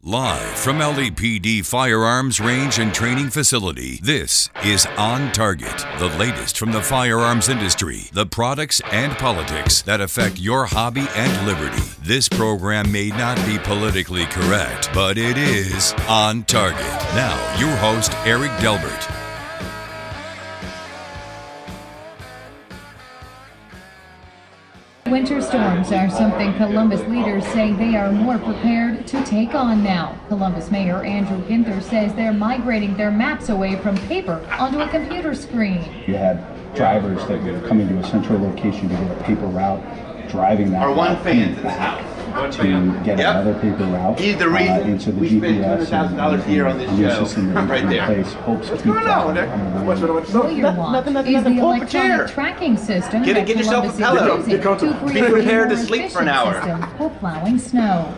Live from LEPD Firearms Range and Training Facility, this is On Target, the latest from the firearms industry, the products and politics that affect your hobby and liberty. This program may not be politically correct, but it is On Target. Now, your host, Eric Delbert. Winter storms are something Columbus leaders say they are more prepared to take on now. Columbus Mayor Andrew Ginther says they're migrating their maps away from paper onto a computer screen. You had drivers that were coming to a central location to get a paper route, driving that to get another paper route. He's the reason into the we spend $200,000 a year on this show. Right there. Hopes to keep Warrior Watch is the electronic tracking system that yourself a Columbus is pillow. using to create Be prepared a to more sleep for an efficient hour. system for plowing snow.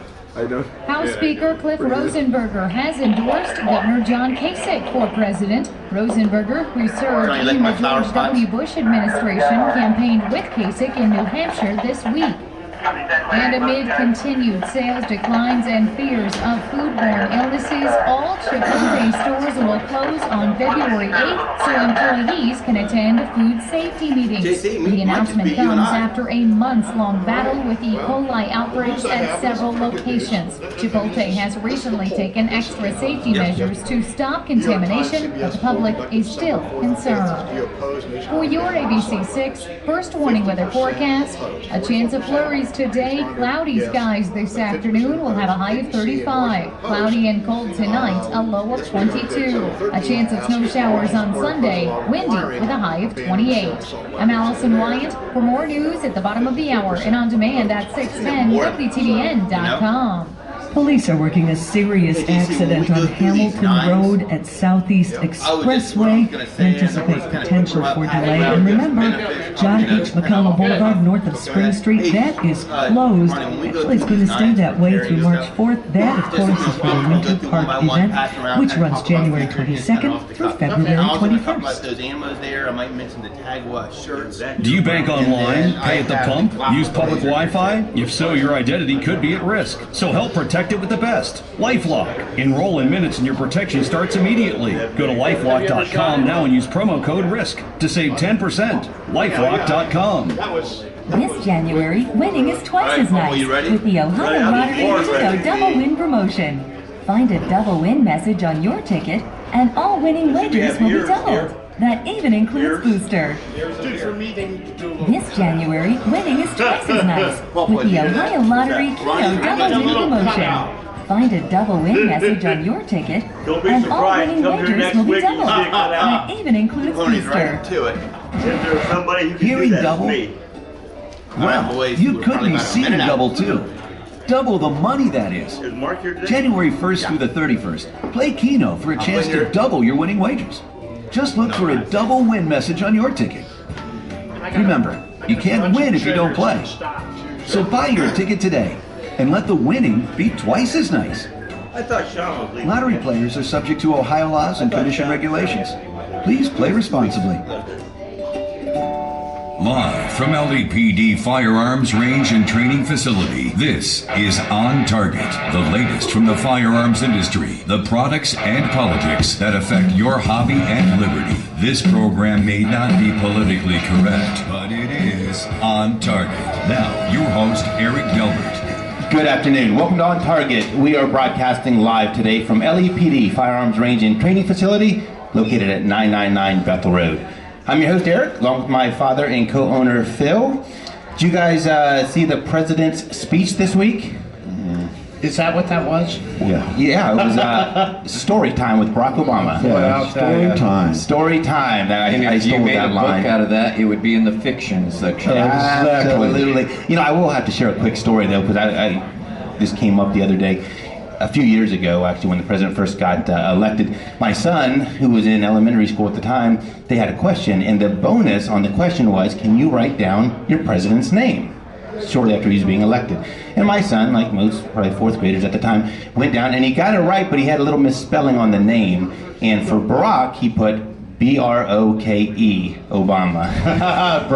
House Speaker Cliff Rosenberger has endorsed Governor John Kasich for president. Rosenberger, who served in the George W. Bush administration, campaigned with Kasich in New Hampshire this week. And amid continued sales declines and fears of foodborne illnesses, all Chipotle stores will close on February 8th so employees can attend food safety meetings. The announcement comes after a months-long battle with E. coli outbreaks at several locations. Chipotle has recently taken extra safety measures to stop contamination, but the public is still concerned. For your ABC 6 first warning weather forecast, a chance of flurries today, cloudy skies this afternoon. Will have a high of 35. Cloudy and cold tonight, a low of 22. A chance of snow showers on Sunday, windy with a high of 28. I'm Allison Wyatt. For more news at the bottom of the hour and on demand at 610wtbn.com. Police are working a serious accident on Hamilton Road at Southeast Expressway. Anticipate potential for delay. And remember, John H. McConnell Boulevard north of Spring Street, that is closed. Actually, it's going to stay that way through March 4th. That, of course, is for the Winter Park event, which runs January 22nd through February 21st. Do you bank online, pay at the pump, use public Wi-Fi? If so, your identity could be at risk. So help protect it with the best. LifeLock. Enroll in minutes and your protection starts immediately. Go to LifeLock.com now and use promo code RISK to save 10%. LifeLock.com. This January, winning is twice as nice with the Ohio Lottery Keno Double Win promotion. Find a double win message on your ticket and all winning wagers will be doubled. That even includes booster. This January, winning is twice as nice with the Ohio Lottery Keno Double Win promotion. Find a double win message on your ticket, and all winning wagers will be doubled. That even includes booster. Hearing double? Well, you could be seeing double too. Double the money, that is. January 1st through the 31st, play Keno for a chance to double your winning wagers. Just look for a double win message on your ticket. Remember, you can't win if you don't play. So buy your ticket today and let the winning be twice as nice. Lottery players are subject to Ohio laws and commission regulations. Please play responsibly. Live from LEPD Firearms Range and Training Facility, this is On Target, the latest from the firearms industry, the products and politics that affect your hobby and liberty. This program may not be politically correct, but it is On Target. Now, your host, Eric Delbert. Good afternoon. Welcome to On Target. We are broadcasting live today from LEPD Firearms Range and Training Facility, located at 999 Bethel Road. I'm your host, Eric, along with my father and co-owner, Phil. Did you guys see the president's speech this week? Is that what that was? Yeah, it was story time with Barack Obama. Story time. I stole that line. Book out of that, it would be in the fiction section. Absolutely. You know, I will have to share a quick story, though, because I this came up the other day. A few years ago, actually, when the president first got elected, my son, who was in elementary school at the time, they had a question, and the bonus on the question was, can you write down your president's name? Shortly after he was being elected. And my son, like most probably fourth graders at the time, went down and he got it right, but he had a little misspelling on the name. And for Barack, he put B-R-O-K-E, Obama.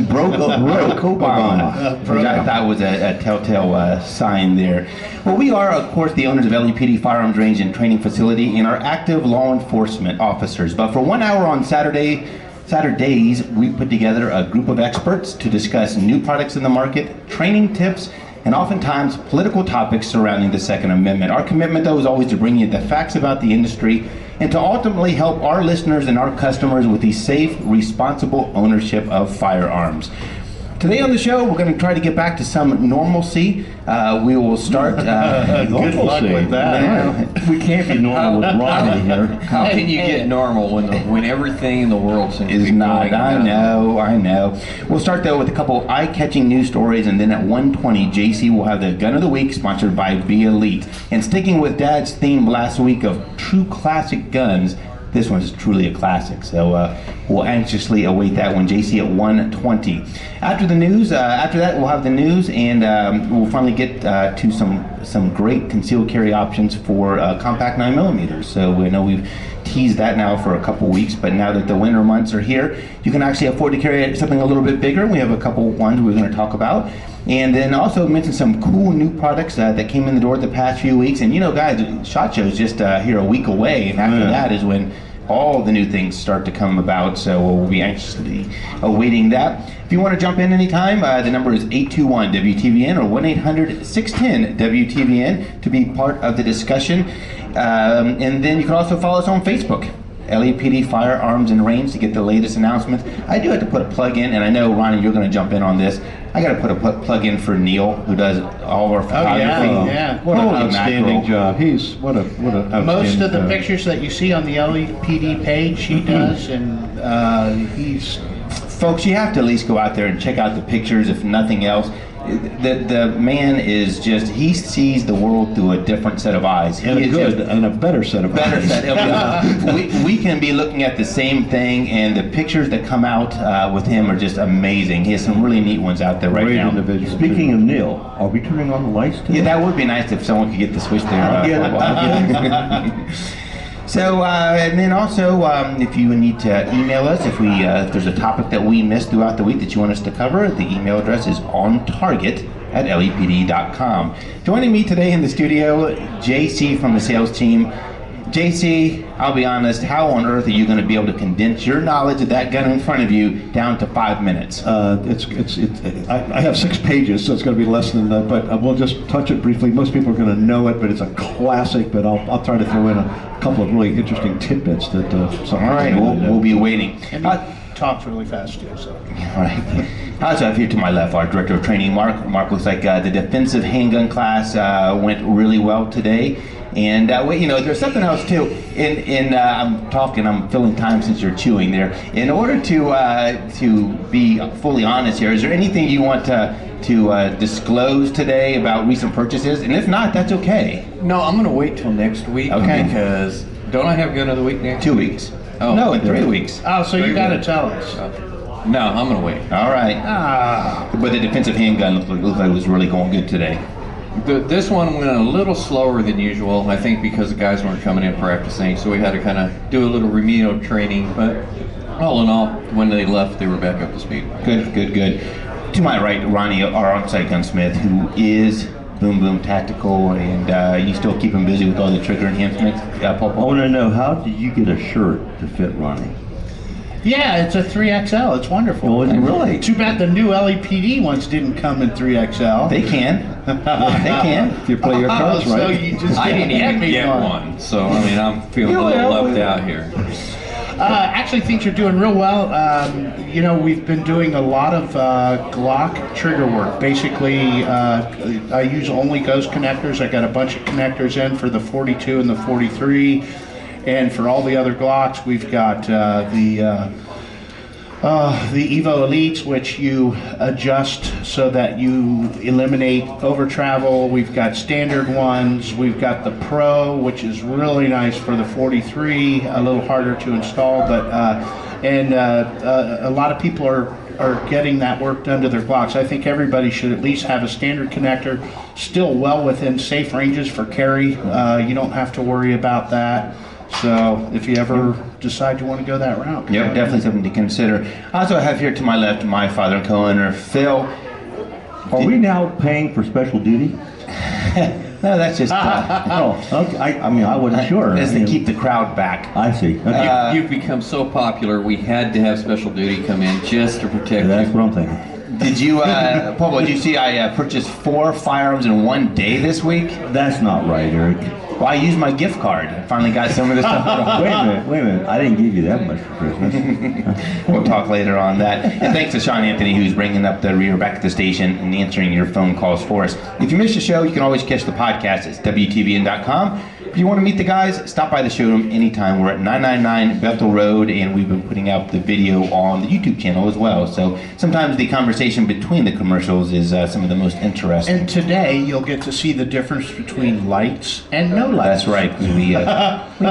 Broke Obama, which I thought was a telltale sign there. Well, we are, of course, the owners of LEPD Firearms Range and Training Facility and are active law enforcement officers. But for 1 hour on Saturdays, we put together a group of experts to discuss new products in the market, training tips, and oftentimes political topics surrounding the Second Amendment. Our commitment, though, is always to bring you the facts about the industry and to ultimately help our listeners and our customers with the safe, responsible ownership of firearms. Today on the show, we're going to try to get back to some normalcy. We will start. Good luck with that. We can't be normal with Ronnie here. How can you get normal when everything in the world seems to be not? going I know. We'll start though with a couple eye-catching news stories, and then at 1:20, JC will have the Gun of the Week, sponsored by Be Elite. And sticking with Dad's theme last week of true classic guns, this one's truly a classic, so we'll anxiously await that one, JC, at 1:20. After the news, after that, we'll have the news, and we'll finally get to some great concealed carry options for compact 9mm. So we know we've teased that now for a couple weeks, but now that the winter months are here, you can actually afford to carry something a little bit bigger. We have a couple ones we're going to talk about. And then also mention some cool new products that came in the door the past few weeks. And you know, guys, SHOT Show's just here a week away, and after that is when all the new things start to come about. So we'll be anxiously awaiting that. If you want to jump in anytime, the number is 821-WTVN or 1-800-610-WTVN to be part of the discussion. And then you can also follow us on Facebook, LEPD Firearms and Range, to get the latest announcements. I do have to put a plug in, and I know, Ronnie, you're going to jump in on this. I got to put a plug in for Neil, who does all of our photography. Yeah. What an outstanding job. He's what a outstanding Most of the job. pictures that you see on the LEPD page, he does, and he's... Folks, you have to at least go out there and check out the pictures, if nothing else. The man is just, he sees the world through a different set of eyes. And a better set of eyes. We can be looking at the same thing, and the pictures that come out with him are just amazing. He has some really neat ones out there right now. Individual. Speaking of Neil, are we turning on the lights today? Yeah, that would be nice if someone could get the switch there. So, and then also, if you need to email us, if there's a topic that we missed throughout the week that you want us to cover, the email address is ontarget@lepd.com. Joining me today in the studio, JC from the sales team. JC, I'll be honest, how on earth are you going to be able to condense your knowledge of that gun in front of you down to 5 minutes? I have 6 pages, so it's going to be less than that, but we'll just touch it briefly. Most people are going to know it, but it's a classic, but I'll try to throw in a couple of really interesting tidbits that... all right, we'll be waiting. And he talks really fast, too, so... All right. I also have here to my left our Director of Training, Mark. Mark, looks like the defensive handgun class went really well today. And there's something else too. I'm filling time since you're chewing there. In order to be fully honest here, is there anything you want to disclose today about recent purchases? And if not, that's okay. No, I'm going to wait till next week. Okay. Because don't I have Gun of the Week next 2 weeks. Oh, no, in 3 weeks. Oh, so you got to tell us. No, I'm going to wait. All right. But the defensive handgun looked like it was really going good today. This one went a little slower than usual, I think because the guys weren't coming in practicing, so we had to kind of do a little remedial training, but all in all, when they left, they were back up to speed. Good. To my right, Ronnie, our on-site gunsmith, who is Boom Boom Tactical, and you still keep him busy with all the trigger enhancements. I want to know, how did you get a shirt to fit Ronnie? Yeah, it's a 3XL. It's wonderful. Oh, is it really? Too bad the new LEPD ones didn't come in 3XL. They can. If you play your cards right. So you just I didn't even get one, so I mean, I'm feeling a little left out here. Actually, things are doing real well. We've been doing a lot of Glock trigger work. Basically, I use only ghost connectors. I got a bunch of connectors in for the 42 and the 43. And for all the other Glocks, we've got the Evo Elites, which you adjust so that you eliminate over travel. We've got standard ones. We've got the Pro, which is really nice for the 43, a little harder to install, but a lot of people are getting that work done to their Glocks. I think everybody should at least have a standard connector, still well within safe ranges for carry. You don't have to worry about that. So if you ever decide you want to go that route. Yep, definitely something to consider. I also have here to my left my father and co-owner, Phil. Are we now paying for special duty? No, that's just... okay. I mean, I wasn't sure. That's to keep the crowd back. I see. Okay. You've become so popular, we had to have special duty come in just to protect you. That's what I'm thinking. Did you, Paul, did you see I purchased 4 firearms in one day this week? That's not right, Eric. Well, I used my gift card. I finally got some of this stuff. Wait a minute. I didn't give you that much for Christmas. We'll talk later on that. And thanks to Sean Anthony, who's bringing up the rear back at the station and answering your phone calls for us. If you missed the show, you can always catch the podcast at WTVN.com. If you want to meet the guys, stop by the showroom anytime. We're at 999 Bethel Road, and we've been putting out the video on the YouTube channel as well. So sometimes the conversation between the commercials is some of the most interesting. And today, you'll get to see the difference between lights and no lights. That's right, because we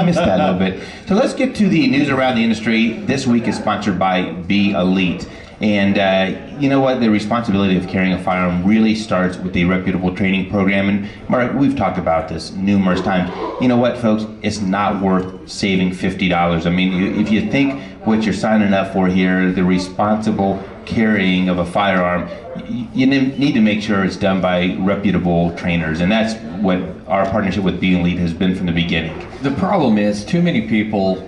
missed that a little bit. So let's get to the news around the industry. This week is sponsored by Be Elite. And you know what? The responsibility of carrying a firearm really starts with a reputable training program. And Mark, we've talked about this numerous times. You know what, folks? It's not worth saving $50. I mean, if you think what you're signing up for here, the responsible carrying of a firearm, you need to make sure it's done by reputable trainers. And that's what our partnership with Be Elite has been from the beginning. The problem is too many people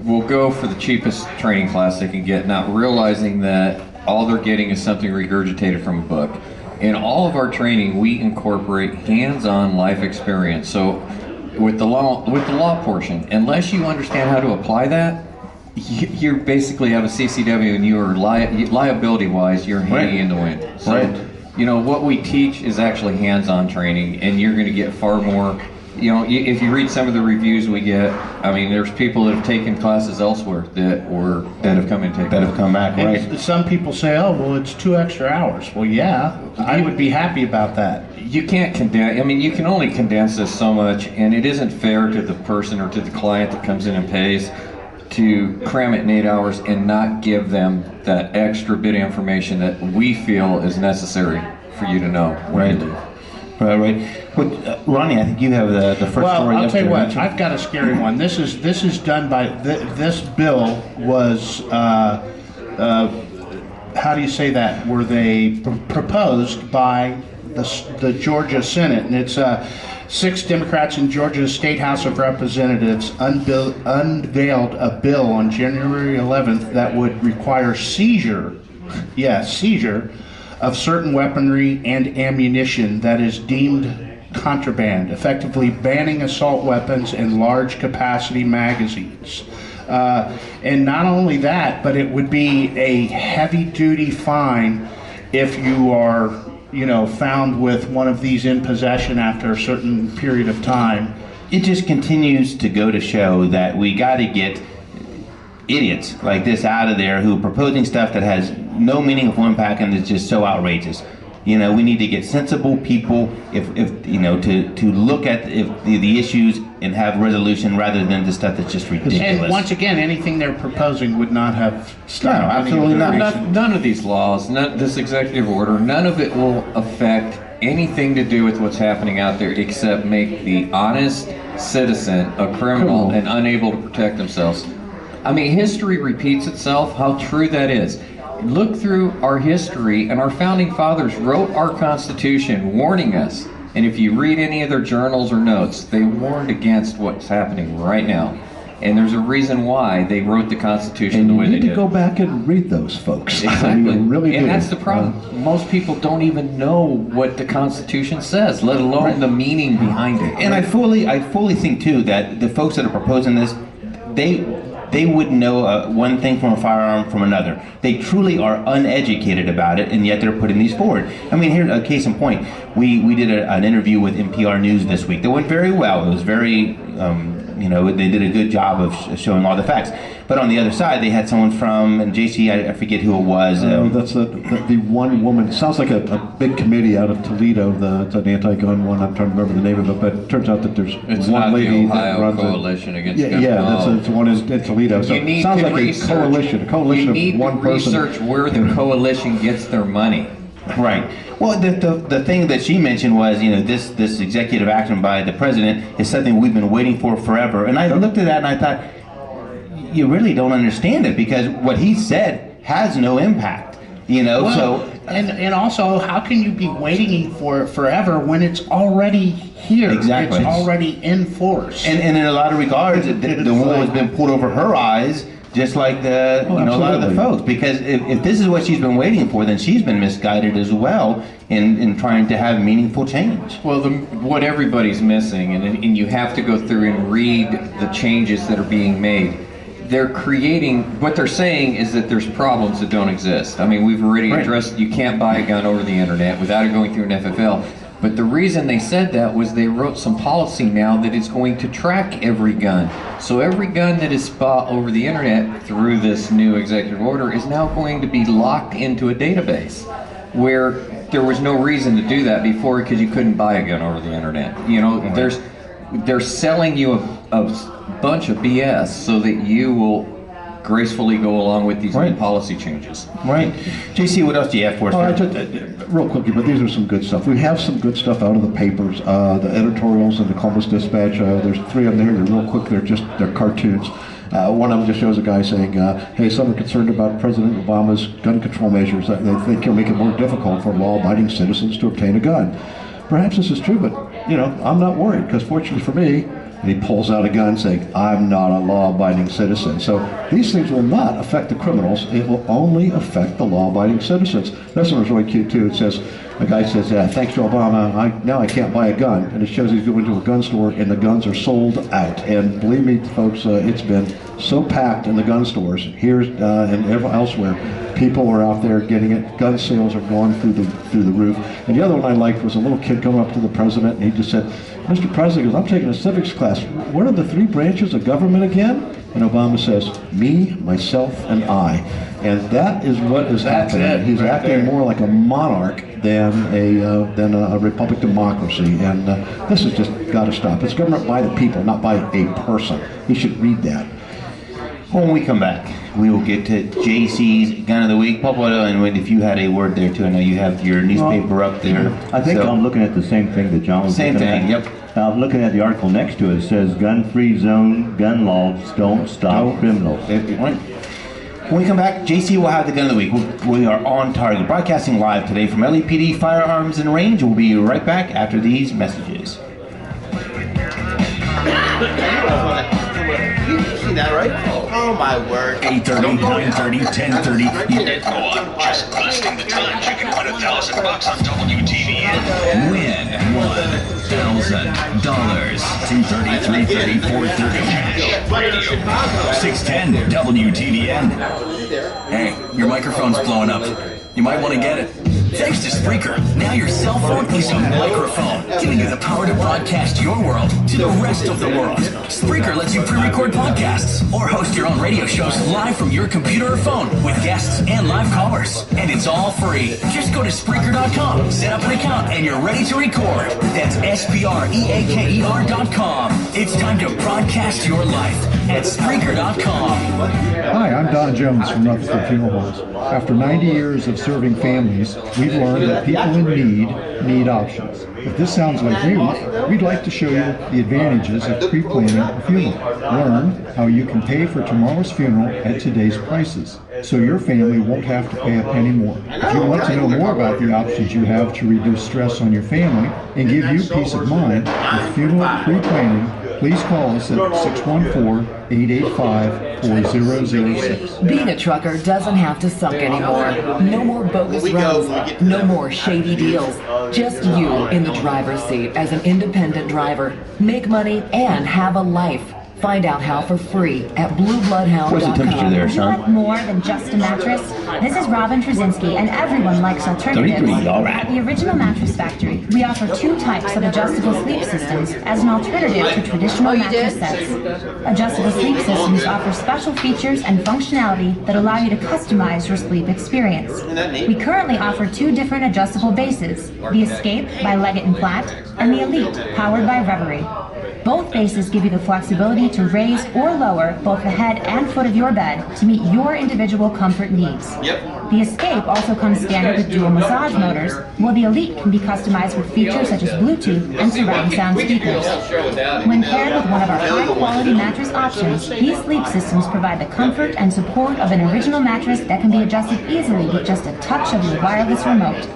will go for the cheapest training class they can get, not realizing that all they're getting is something regurgitated from a book. In all of our training, we incorporate hands-on life experience. So with the law portion, unless you understand how to apply that, you basically have a CCW and you are liability-wise, you're hanging in the wind. So, you know, what we teach is actually hands-on training, and you're going to get far more. You know, if you read some of the reviews we get, I mean, there's people that have taken classes elsewhere that have come and taken. That have come back, right? And some people say, "Oh, well, it's 2 extra hours." Well, yeah, I would be happy about that. You can't condense. I mean, you can only condense this so much, and it isn't fair to the person or to the client that comes in and pays to cram it in 8 hours and not give them that extra bit of information that we feel is necessary for you to know. Right. Right. But, Ronnie, I think you have the first story. Well, I'll tell you what. I've got a scary one. This is done by this bill was how do you say that? Were they proposed by the Georgia Senate, and it's 6 Democrats in Georgia's State House of Representatives unveiled a bill on January 11th that would require seizure of certain weaponry and ammunition that is deemed contraband, effectively banning assault weapons and large capacity magazines. And not only that, but it would be a heavy duty fine if you are, found with one of these in possession after a certain period of time. It just continues to go to show that we got to get idiots like this out of there who are proposing stuff that has no meaningful impact and is just so outrageous. We need to get sensible people to look at the issues and have resolution rather than the stuff that's just ridiculous. And once again, anything they're proposing would not have stopped. No, absolutely not. None of these laws, this executive order, none of it will affect anything to do with what's happening out there except make the honest citizen a criminal and unable to protect themselves. I mean, history repeats itself, how true that is. Look through our history, and our founding fathers wrote our Constitution warning us. And if you read any of their journals or notes, they warned against what's happening right now. And there's a reason why they wrote the Constitution the way they did. You need to go back and read those, folks. Exactly. You really do. And that's the problem. Most people don't even know what the Constitution says, let alone the meaning behind it. And I fully think, too, that the folks that are proposing this, they wouldn't know one thing from a firearm from another. They truly are uneducated about it, and yet they're putting these forward. I mean, here's a case in point. We did an interview with NPR News this week that went very well. It was very, they did a good job of showing all the facts. But on the other side, they had someone from, and JC, I forget who it was. That's the one woman. It sounds like a big committee out of Toledo. It's an anti-gun one. I'm trying to remember the name of it, but it turns out that there's one lady that runs Coalition Against Gun. That's one in Toledo. So it sounds like a coalition of one person. You need to research where the coalition gets their money. Right. Well, the thing that she mentioned was, this executive action by the president is something we've been waiting for forever. And I looked at that and I thought, you really don't understand it, because what he said has no impact. And also, how can you be waiting for it forever when it's already here? Exactly. It's already in force. And in a lot of regards, the wool has been pulled over her eyes, just like a lot of the folks. Because if this is what she's been waiting for, then she's been misguided as well in trying to have meaningful change. Well, what everybody's missing, and you have to go through and read the changes that are being made. They're creating, what they're saying is that there's problems that don't exist. I mean, we've already addressed, you can't buy a gun over the internet without it going through an FFL. But the reason they said that was they wrote some policy now that is going to track every gun. So every gun that is bought over the internet through this new executive order is now going to be locked into a database, where there was no reason to do that before, because you couldn't buy a gun over the internet. They're selling you a bunch of BS so that you will gracefully go along with these new policy changes. Right. JC, what else do you have for us? Real quickly, but these are some good stuff. We have some good stuff out of the papers, the editorials in the Columbus Dispatch. There's 3 of them there. They're real quick. They're cartoons. One of them just shows a guy saying, hey, some are concerned about President Obama's gun control measures. They think he'll make it more difficult for law-abiding citizens to obtain a gun. Perhaps this is true, but, I'm not worried, because fortunately for me, and he pulls out a gun saying, I'm not a law-abiding citizen. So these things will not affect the criminals. It will only affect the law-abiding citizens. This one was really cute, too. It says, a guy says, thanks to Obama, now I can't buy a gun. And it shows he's going to a gun store, and the guns are sold out. And believe me, folks, it's been so packed in the gun stores here and elsewhere. People are out there getting it. Gun sales are going through the roof. And the other one I liked was a little kid coming up to the president, and he just said, Mr. President, I'm taking a civics class. What are the 3 branches of government again? And Obama says, me, myself, and I. And that is what is happening. He's acting more like a monarch than a republic democracy. And this has just got to stop. It's government by the people, not by a person. He should read that. When we come back, we will get to JC's Gun of the Week. Papa, and if you had a word there too, I know you have your newspaper up there. I think I'm looking at the same thing that John was looking at. Yep. I'm looking at the article next to it. It says, gun-free zone, gun laws don't stop criminals. When we come back, JC will have the Gun of the Week. We are on target, broadcasting live today from LEPD Firearms and Range. We'll be right back after these messages. You see that, right? Oh my word. 8:30, 9:30, 10:30. You did go on. Just listing the times you can win $1,000 on WTVN. Win $1,000. 2:30, 3:30, 4:30. Radio 610 WTVN. Hey, your microphone's blowing up. You might want to get it. Thanks to Spreaker, now your cell phone is a microphone, giving you the power to broadcast your world to the rest of the world. Spreaker lets you pre-record podcasts or host your own radio shows live from your computer or phone with guests and live callers. And it's all free. Just go to Spreaker.com, set up an account, and you're ready to record. That's SPREAKER.com. It's time to broadcast your life at Spreaker.com. Hi, I'm Don Jones from Rutherford Funeral Homes. After 90 years of serving families, we've learned that people in need options. If this sounds like you, we'd like to show you the advantages of pre-planning a funeral. Learn how you can pay for tomorrow's funeral at today's prices, so your family won't have to pay a penny more. If you want to know more about the options you have to reduce stress on your family and give you peace of mind with funeral pre-planning, please call us at 614-885-4006. Being a trucker doesn't have to suck anymore. No more bogus runs, no more shady deals. Just you in the driver's seat as an independent driver. Make money and have a life. Find out how for free at bluebloodhound.com. What's the temperature there, Would you like more than just a mattress? This is Robin Trzynski, and everyone likes alternatives. 33, all right. At the Original Mattress Factory, we offer 2 types of adjustable sleep systems as an alternative to traditional mattress sets. Adjustable sleep systems offer special features and functionality that allow you to customize your sleep experience. We currently offer 2 different adjustable bases, the Escape by Leggett & Platt and the Elite, powered by Reverie. Both bases give you the flexibility to raise or lower both the head and foot of your bed to meet your individual comfort needs. The Escape also comes standard with dual massage motors, while the Elite can be customized with features such as Bluetooth and surround sound speakers. When paired with one of our high-quality mattress options, these sleep systems provide the comfort and support of an original mattress that can be adjusted easily with just a touch of your wireless remote.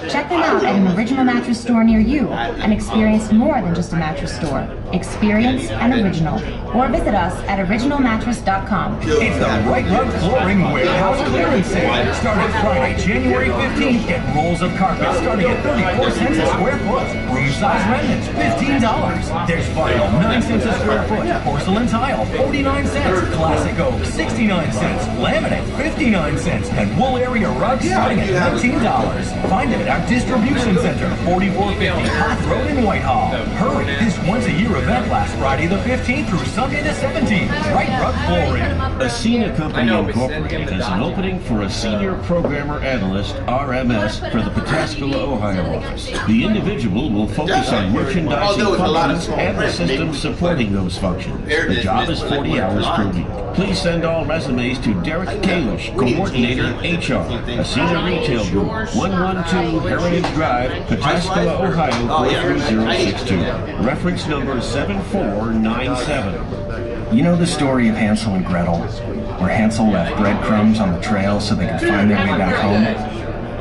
Check them out at an original mattress store near you and experience more than just a mattress store. Experience an original. Or visit us at originalmattress.com. It's the Right Rug Flooring Warehouse Clearance Sale. Starting Friday, January 15th, get rolls of carpet starting at 34 cents a square foot. Room size remnants, $15. There's vinyl, 9 cents a square foot. Porcelain tile, 49 cents. Classic oak, 69 cents. Laminate, 59 cents. And wool area rugs starting at $19. Find it at our distribution center, 4450 Hot Road in Whitehall. Hurry, this once-a-year event lasts Friday the 15th through Sunday the 17th. Right Rug Flooring. Acina Company Incorporated has an opening for a Senior Programmer Analyst, RMS, for the Pataskala, Ohio office. The individual will focus on merchandising functions and the systems supporting those functions. The job is 40 hours per week. Please send all resumes to Derek Kalish, Coordinator, HR, Acina Retail Group, 112 Heritage Drive, Pataskala, Ohio, 43062. Reference number 7497. You know the story of Hansel and Gretel, where Hansel left breadcrumbs on the trail so they could find their way back home?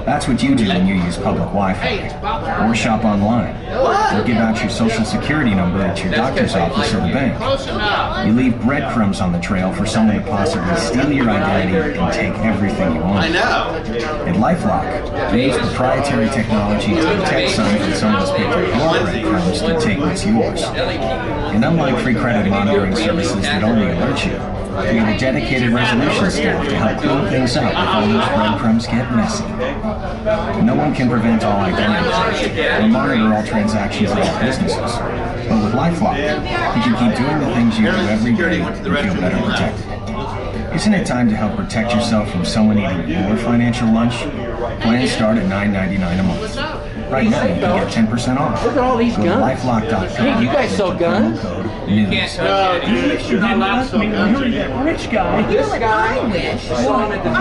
That's what you do when you use public Wi-Fi, or shop online, or give out your social security number at your doctor's office or the bank. You leave breadcrumbs on the trail for someone to possibly steal your identity and take everything you want. At LifeLock, we use proprietary technology to detect signs that someone's picked up your breadcrumbs to take what's yours. And unlike free credit monitoring services that only alert you, we have a dedicated resolution staff to help clean things up if all those breadcrumbs get messy. No one can prevent all identity theft or monitor all transactions of all businesses. But with LifeLock, you can keep doing the things you do every day and feel better protected. Isn't it time to help protect yourself from someone eating your financial lunch? Plans start at $9.99 a month. Right now, you can get 10% off. Look at all these guns. LifeLock.com. Hey, you guys sell guns? News. You didn't ask me to marry that rich guy. You know what I wish? I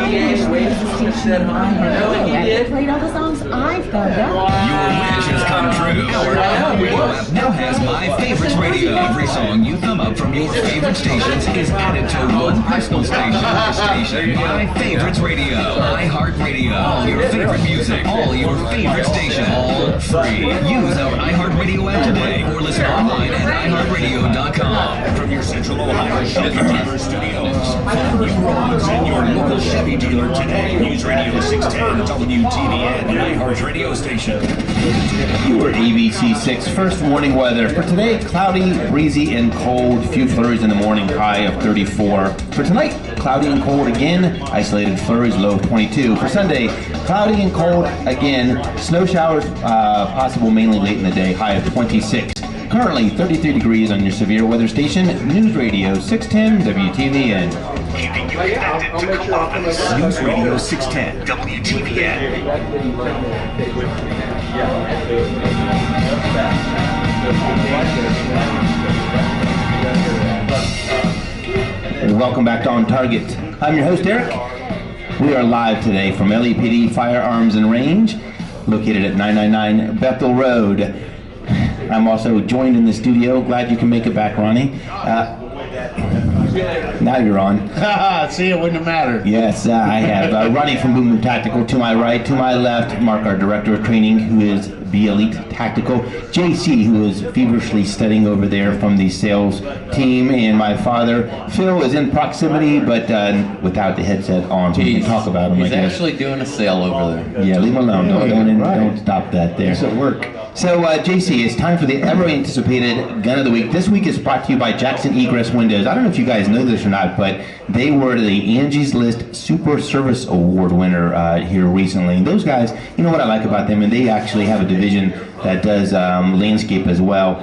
wish we had a station on that played all the songs I've found out. Your wish has come true. Our radio app now has My Favorites Radio. Every song you thumb up from your favorite stations is added to one personal station. My Favorites Radio. iHeartRadio. All your favorite music. All your favorite stations. All free. Use our iHeartRadio app today or listen online at iHeartRadio.com. From your Central Ohio Chevy dealer studios. Find new roads in your local Chevy dealer today. News Radio 610, WTVN, the iHeart radio station. Your ABC6 first warning weather. For today, cloudy, breezy, and cold. Few flurries in the morning, high of 34. For tonight, cloudy and cold again. Isolated flurries, low of 22. For Sunday, cloudy and cold again. Snow showers possible mainly late in the day, high of 26. Currently 33 degrees on your severe weather station, News Radio 610 WTVN. Keeping you connected to Columbus. News Radio 610 WTVN. Welcome back to On Target. I'm your host, Eric. We are live today from LEPD Firearms and Range, located at 999 Bethel Road. I'm also joined in the studio. Glad you can make it back, Ronnie. Now you're on. See, it wouldn't have mattered. Yes, I have Ronnie from Boom Boom Tactical to my right. To my left, Mark, our Director of Training, who is B Elite Tactical. JC, who is feverishly studying over there from the sales team. And my father, Phil, is in proximity, but without the headset on, so we can talk about him. He's actually doing a sale over there. Yeah, leave him alone. Don't stop that there. It's at work. So, JC, it's time for the ever-anticipated Gun of the Week. This week is brought to you by Jackson Egress Windows. I don't know if you guys know this or not, but they were the Angie's List Super Service Award winner here recently. And those guys, you know what I like about them, and they actually have a division that does landscape as well.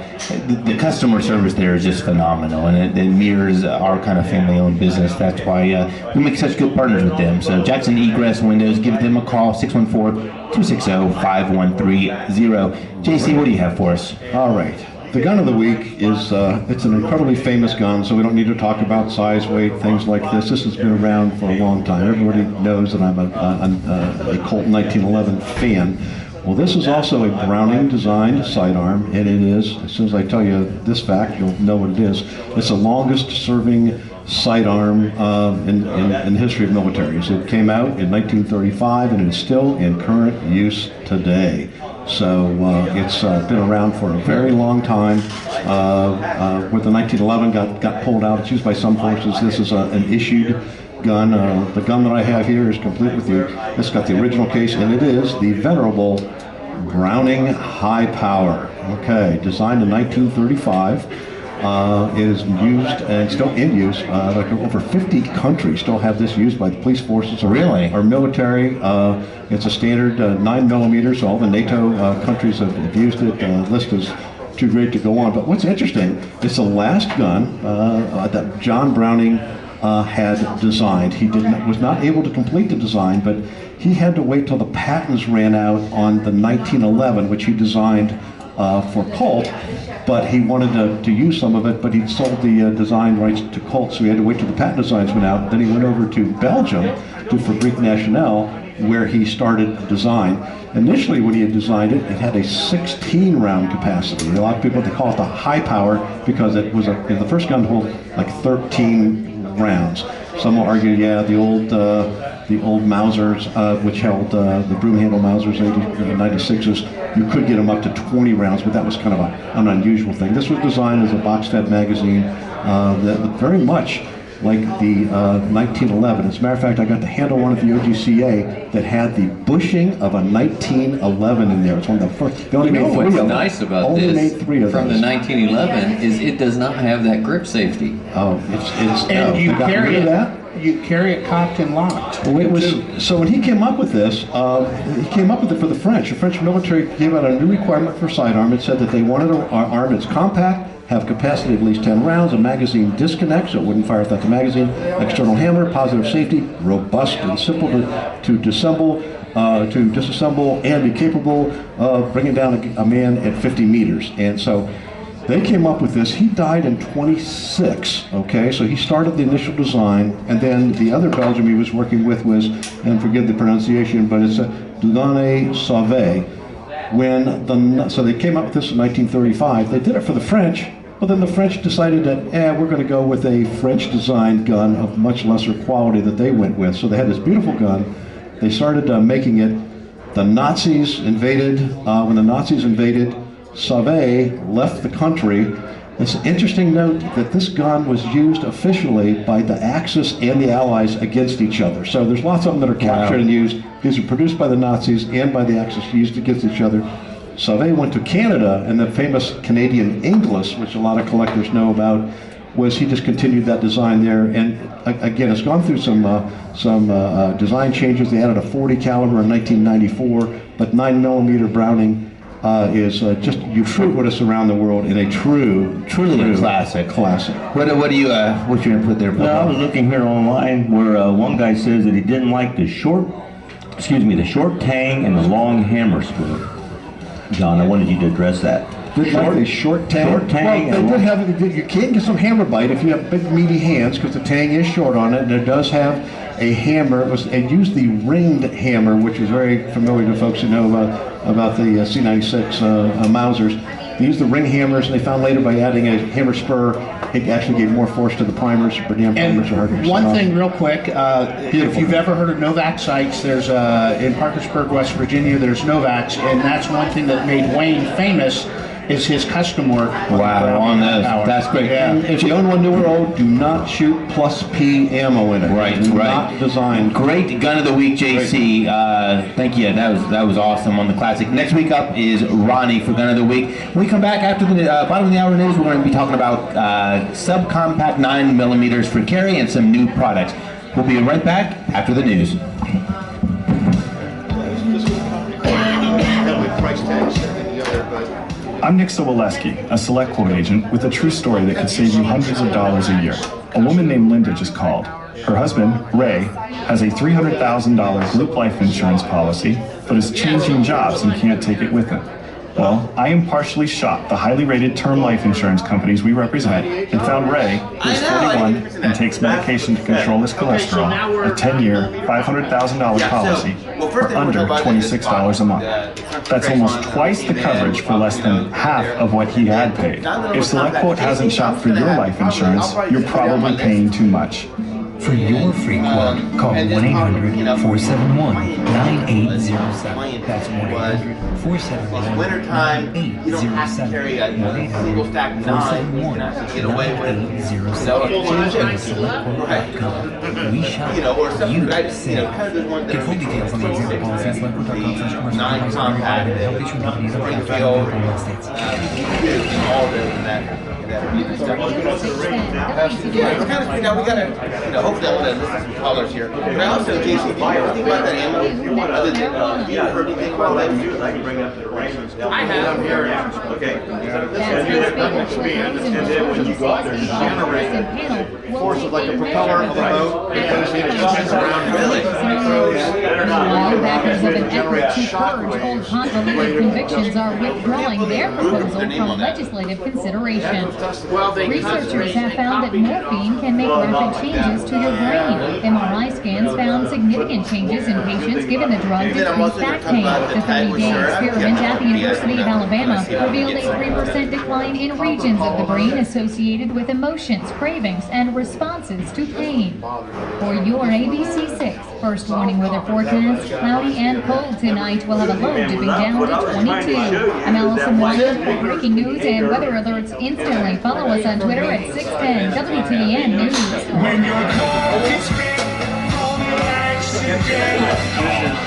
The customer service there is just phenomenal, and it mirrors our kind of family-owned business. That's why we make such good partners with them. So Jackson Egress Windows, give them a call, 614-260-5130. JC, what do you have for us? All right. The gun of the week is, it's an incredibly famous gun, so we don't need to talk about size, weight, things like this. This has been around for a long time. Everybody knows that I'm a Colt 1911 fan. Well, this is also a Browning designed sidearm, and it is, as soon as I tell you this fact, you'll know what it is. It's the longest serving sidearm in the history of militaries. It came out in 1935 and it is still in current use today. So it's been around for a very long time. With the 1911 got pulled out, it's used by some forces. This is an issued gun. The gun that I have here is complete with you. It's got the original case, and it is the venerable Browning High Power. Okay, designed in 1935. It is used and still in use. Like over 50 countries still have this used by the police forces or military. It's a standard 9mm, so all the NATO countries have used it. The list is too great to go on. But what's interesting, it's the last gun that John Browning had designed. He was not able to complete the design, but he had to wait till the patents ran out on the 1911, which he designed for Colt, but he wanted to use some of it, but he'd sold the design rights to Colt, so he had to wait till the patent designs went out. Then he went over to Belgium, to Fabrique Nationale, where he started the design. Initially, when he had designed it, it had a 16-round capacity. A lot of people, they call it the high power because it was the first gun to hold like 13 rounds. Some will argue, yeah, the old Mausers, which held the broom handle Mausers, 96s, you could get them up to 20 rounds, but that was kind of an unusual thing. This was designed as a box-fed magazine that looked very much like the 1911. As a matter of fact, I got to handle one at the OGCA that had the bushing of a 1911 in there. It's one of the first. They only made 3 what's of them. nice about only this made 3 of from those. the 1911 is it does not have that grip safety. Oh, and no, you got carry rid of it. that? You carry it cocked and locked. Well, it was, so when he came up with this, he came up with it for the French. The French military gave out a new requirement for sidearm. It said that they wanted an arm that's compact, have capacity of at least 10 rounds, a magazine disconnect so it wouldn't fire without the magazine, external hammer, positive safety, robust and simple to disassemble, and be capable of bringing down a man at 50 meters. And so they came up with this. He died in 26, okay? So he started the initial design, and then the other Belgium he was working with was, and forgive the pronunciation, but it's a Delaunay Sauvé. So they came up with this in 1935. They did it for the French, but then the French decided that, we're going to go with a French-designed gun of much lesser quality that they went with. So they had this beautiful gun. They started making it. The Nazis invaded. When the Nazis invaded, Sauvé left the country. It's an interesting note that this gun was used officially by the Axis and the Allies against each other. So there's lots of them that are captured and used. These are produced by the Nazis and by the Axis, used against each other. Sauvé went to Canada, and the famous Canadian Inglis, which a lot of collectors know about, was he just continued that design there. And again, it's gone through some design changes. They added a 40 caliber in 1994, but 9mm Browning is just ubiquitous around the world in a truly classic. What do you what's your input there? Well, I was looking here online where one guy says that he didn't like the short tang and the long hammer spur. John, I wanted you to address that. Short tang. Well, they did have. You can get some hammer bite if you have big meaty hands, because the tang is short on it, and it does have a hammer. It used the ringed hammer, which is very familiar to folks who know about the C96 Mausers. They used the ring hammers, and they found later by adding a hammer spur, it actually gave more force to the primers. And one thing real quick, if you've ever heard of Novak sights, there's in Parkersburg, West Virginia, there's Novaks, and that's one thing that made Wayne famous is his custom work. Wow, on those. That's great. Yeah. If you own one new or old, do not shoot plus P ammo in it. Right. Not designed. Great gun of the week, JC. Thank you. That was awesome on the classic. Next week up is Ronnie for gun of the week. When we come back after the bottom of the hour news, we're going to be talking about subcompact 9mm for carry and some new products. We'll be right back after the news. I'm Nick Soboleski, a Select Quote agent with a true story that could save you hundreds of dollars a year. A woman named Linda just called. Her husband, Ray, has a $300,000 group life insurance policy, but is changing jobs and can't take it with him. Well, I impartially shopped the highly rated term life insurance companies we represent and found Ray, who's 41 and takes medication to control his cholesterol, a 10-year, $500,000 policy for under $26 a month. That's almost twice the coverage for less than half of what he had paid. If SelectQuote hasn't shopped for your life insurance, you're probably paying too much. For your free quote, call 1-800-471-9807. That's 1-800-471-9807. 1-800-471-9807. We shop, you save. Get full details on the example policy at hopefully I'm going to list some callers here. But I also, JC, do you ever think about that ammo? Other than, you ever heard anything about that? I can bring up the arrangements. I have. Okay. And then when you go out there, you generate force of like a propeller of a boat. It spins around. Really? Backers of an effort to purge old convoluted convictions are withdrawing their proposal from legislative consideration. Researchers have found that morphine can make rapid changes to your brain. MRI scans found significant changes in patients given the drug to treat back pain. The 30-day experiment at the University of Alabama revealed a 3% decline in regions of the brain associated with emotions, cravings, and responses to pain. For your ABC6 first warning weather forecast, cloudy and cold tonight. We'll have a low dipping down to 22. I'm Allison Wyatt for breaking news and weather alerts instantly. Follow us on Twitter at 610 WTN News. When your coat is big,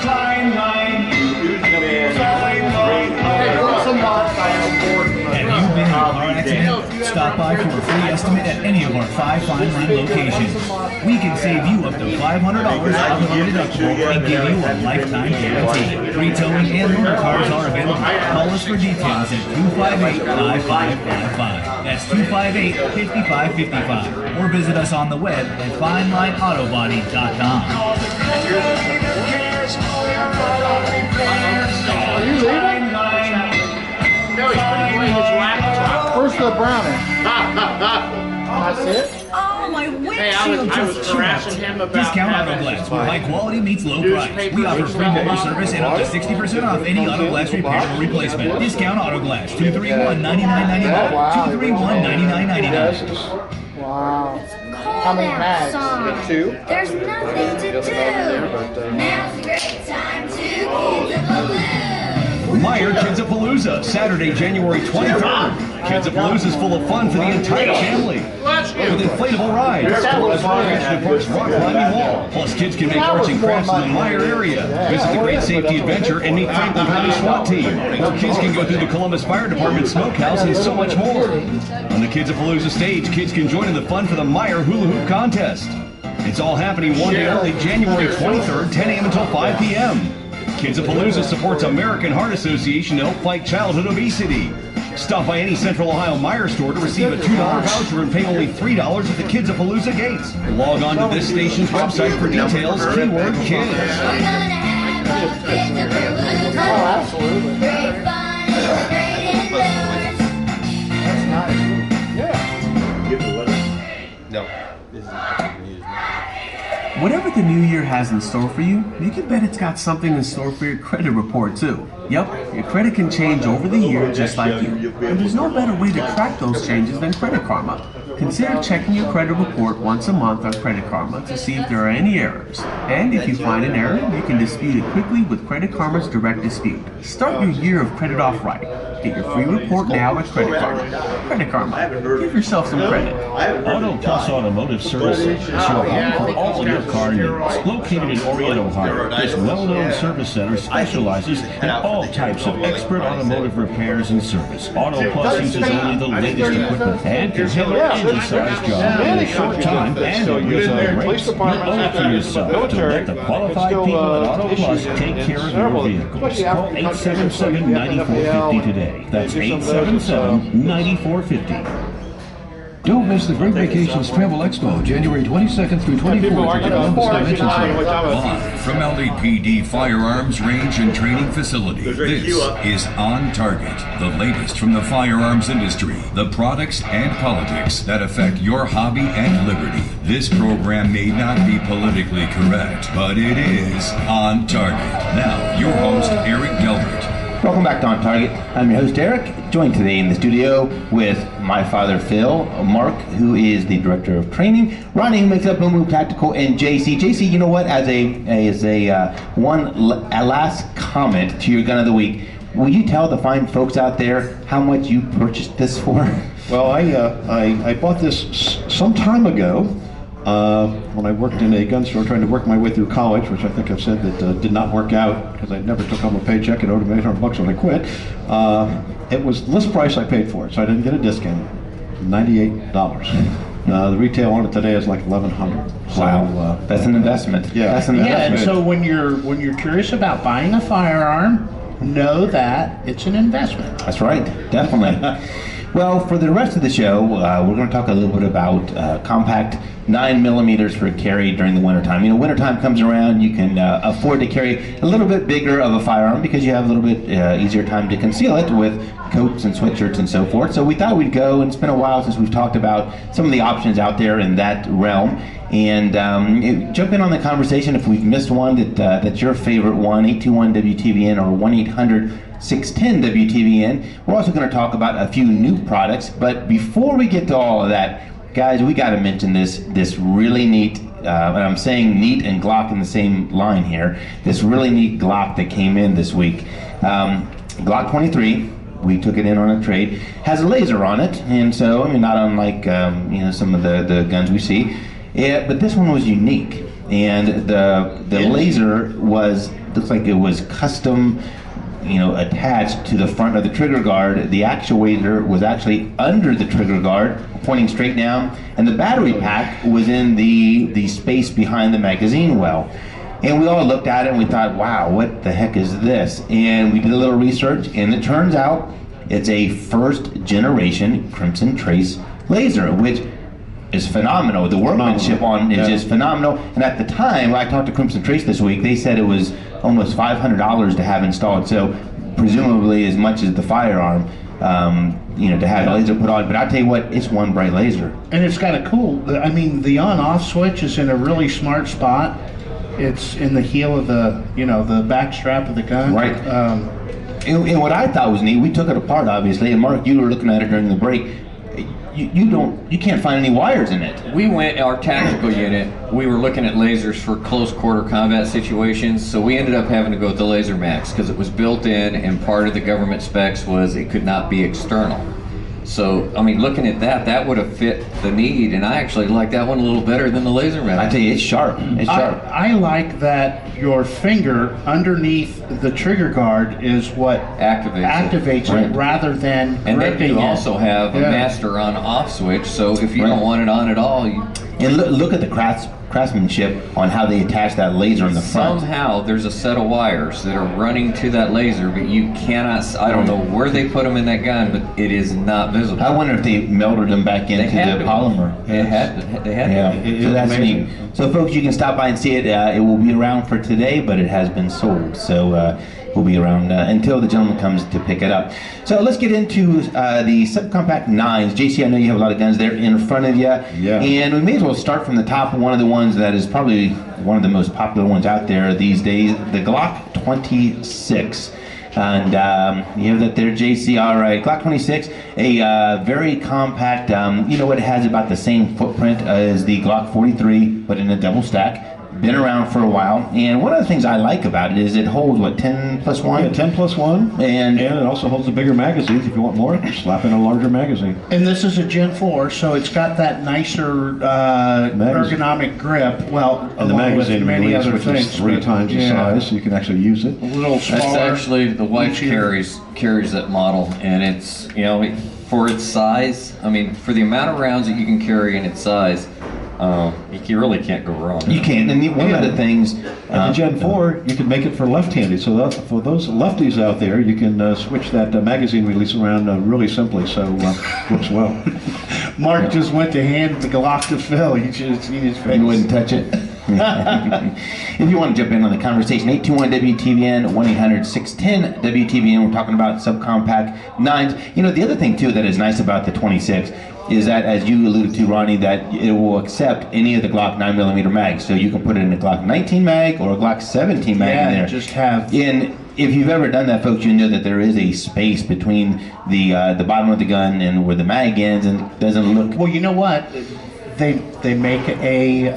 fine line. Have you been in a car accident? Stop by for a free estimate at any of our 5 Fine Line locations. We can save you up to $500 off of our deductible and give you a lifetime guarantee. Free towing and loaner cars are available. Call us for details at 258-5555. That's 258-5555. Or visit us on the web at FineLineAutobody.com. Are you leaving? No, he's putting away his laptop. Where's the brownie? That's it? Oh, my windshield Hey, I was harassing him about Discount Auto Glass, where high quality meets low price. We offer free mobile service and up to 60% off any auto glass repair or replacement. Discount Auto Glass, 231-9999. 231-9999. Wow. How many bags? 2? There's nothing to do. Now's a great time to keep the balloon. Meyer Kids-A-Palooza, Saturday, January 23rd. Kids-A-Palooza is full of fun for the entire family. With inflatable rides, Columbus National Park's rock climbing wall. Plus, kids can make arts and crafts in the Meyer area. Visit the Great Safety Adventure and meet Franklin County SWAT team. Or kids can go through the Columbus Fire Department Smokehouse and so much more. On the Kids-A-Palooza stage, kids can join in the fun for the Meyer Hula Hoop Contest. It's all happening one day early, January 23rd, 10 a.m. until 5 p.m. Kids-A-Palooza supports American Heart Association to help fight childhood obesity. Stop by any Central Ohio Meyer store to receive a $2 voucher and pay only $3 at the Kids-A-Palooza gates. Log on to this station's website for details, keyword kids. Oh, absolutely. Great fun, great indoors. That's nice. Yeah. No. Whatever the new year has in store for you, you can bet it's got something in store for your credit report too. Yep, your credit can change over the year just like you. And there's no better way to track those changes than Credit Karma. Consider checking your credit report once a month on Credit Karma to see if there are any errors. And if you find an error, you can dispute it quickly with Credit Karma's Direct Dispute. Start your year of credit off right. Get your free report now at Credit Karma. Credit Karma. Give yourself some credit. Auto Plus Automotive Services is your home for all of your car needs. Located in Orient, Ohio, this well-known service center specializes in all types of expert automotive repairs and service. Auto Plus uses only the latest equipment and can handle any size job in a short time and at reasonable rates. You owe it to yourself to let the qualified people at Auto Plus take care of your vehicles. Call 877-9450 today. That's 877-9450. Don't miss the Great Vacations Travel Expo, January 22nd through 24th at the Columbus Convention Center. Live from LEPD Firearms Range and Training Facility, this is On Target, the latest from the firearms industry, the products and politics that affect your hobby and liberty. This program may not be politically correct, but it is On Target. Now, your host, Eric Delbert. Welcome back to On Target. I'm your host, Eric, joined today in the studio with my father, Phil, Mark, who is the Director of Training, Ronnie, who makes up Boom Boom Tactical, and JC. JC, you know what, as a last comment to your gun of the week, will you tell the fine folks out there how much you purchased this for? Well, I bought this some time ago when I worked in a gun store trying to work my way through college, which I think I've said that did not work out because I never took home a paycheck and owed them $800 when I quit. It was the list price I paid for it, so I didn't get a discount. $98. The retail on it today is like $1,100. Wow, that's an investment. Yeah, that's an investment. And so when you're curious about buying a firearm, know that it's an investment. That's right, definitely. Well, for the rest of the show, we're going to talk a little bit about compact 9mm for carry during the wintertime. You know, wintertime comes around, you can afford to carry a little bit bigger of a firearm because you have a little bit easier time to conceal it with coats and sweatshirts and so forth. So we thought we'd go, and it's been a while since we've talked about some of the options out there in that realm. And jump in on the conversation if we've missed one that's your favorite one, 821-WTVN or 1-800-610-WTVN. We're also going to talk about a few new products, but before we get to all of that, guys, we got to mention this really neat, and I'm saying neat and Glock in the same line here, this really neat Glock that came in this week. Glock 23, we took it in on a trade, has a laser on it, and so, I mean, not unlike some of the guns we see. Yeah, but this one was unique, and the laser looks like it was custom, attached to the front of the trigger guard. The actuator was actually under the trigger guard, pointing straight down, and the battery pack was in the space behind the magazine well. And we all looked at it and we thought, wow, what the heck is this? And we did a little research, and it turns out it's a first generation Crimson Trace laser, which is phenomenal. The workmanship on is just phenomenal. And at the time, I talked to Crimson Trace this week, they said it was almost $500 to have installed. So presumably as much as the firearm, to have the laser put on. But I'll tell you what, it's one bright laser. And it's got a the on-off switch is in a really smart spot. It's in the heel of the back strap of the gun. Right. And what I thought was neat, we took it apart obviously, and Mark, you were looking at it during the break. You can't find any wires in it. We went, our tactical unit, we were looking at lasers for close quarter combat situations, so we ended up having to go with the Laser Max because it was built in, and part of the government specs was it could not be external. So, I mean, looking at that would have fit the need, and I actually like that one a little better than the Laser Max. I tell you, it's sharp. It's sharp. I like that your finger underneath the trigger guard is what activates it rather than and gripping then you it. also have a master on-off switch, so if you don't want it on at all, and look at the craftsmanship on how they attach that laser in the front. Somehow there's a set of wires that are running to that laser, but you cannot, I don't know where they put them in that gun, but it is not visible. I wonder if they melted them back into the polymer. They had to. So that's neat. So folks, you can stop by and see it. It will be around for today, but it has been sold. So we'll be around until the gentleman comes to pick it up. So let's get into the subcompact 9s. JC, I know you have a lot of guns there in front of you. Yeah. And we may as well start from the top. One of the ones that is probably one of the most popular ones out there these days, the Glock 26. And you have that there, JC. All right, Glock 26, a very compact, it has about the same footprint as the Glock 43, but in a double stack. Been around for a while, and one of the things I like about it is it holds, 10+1? Yeah, 10+1, and it also holds the bigger magazines. If you want more, slap in a larger magazine. And this is a Gen 4, so it's got that nicer ergonomic grip. Well, and the magazine, many other which things, is 3 times the size, so you can actually use it. A little smaller. That's actually, the wife carries that model, and it's, for its size, I mean, for the amount of rounds that you can carry in its size, You really can't go wrong. You can't. And one of the things, and the Gen 4, you can make it for left-handed. So for those lefties out there, you can switch that magazine release around really simply. So works well. Mark just went to hand the Glock to Phil. You should have seen his face. You wouldn't touch it. If you want to jump in on the conversation, 821-WTVN, 1-800-610-WTVN. We're talking about subcompact 9s. You know, the other thing, too, that is nice about the 26 is that, as you alluded to, Ronnie, that it will accept any of the Glock 9mm mags. So you can put it in a Glock 19 mag or a Glock 17 mag in there. Just have... If you've ever done that, folks, you know that there is a space between the bottom of the gun and where the mag ends, and it doesn't look... Well, you know what? They make a...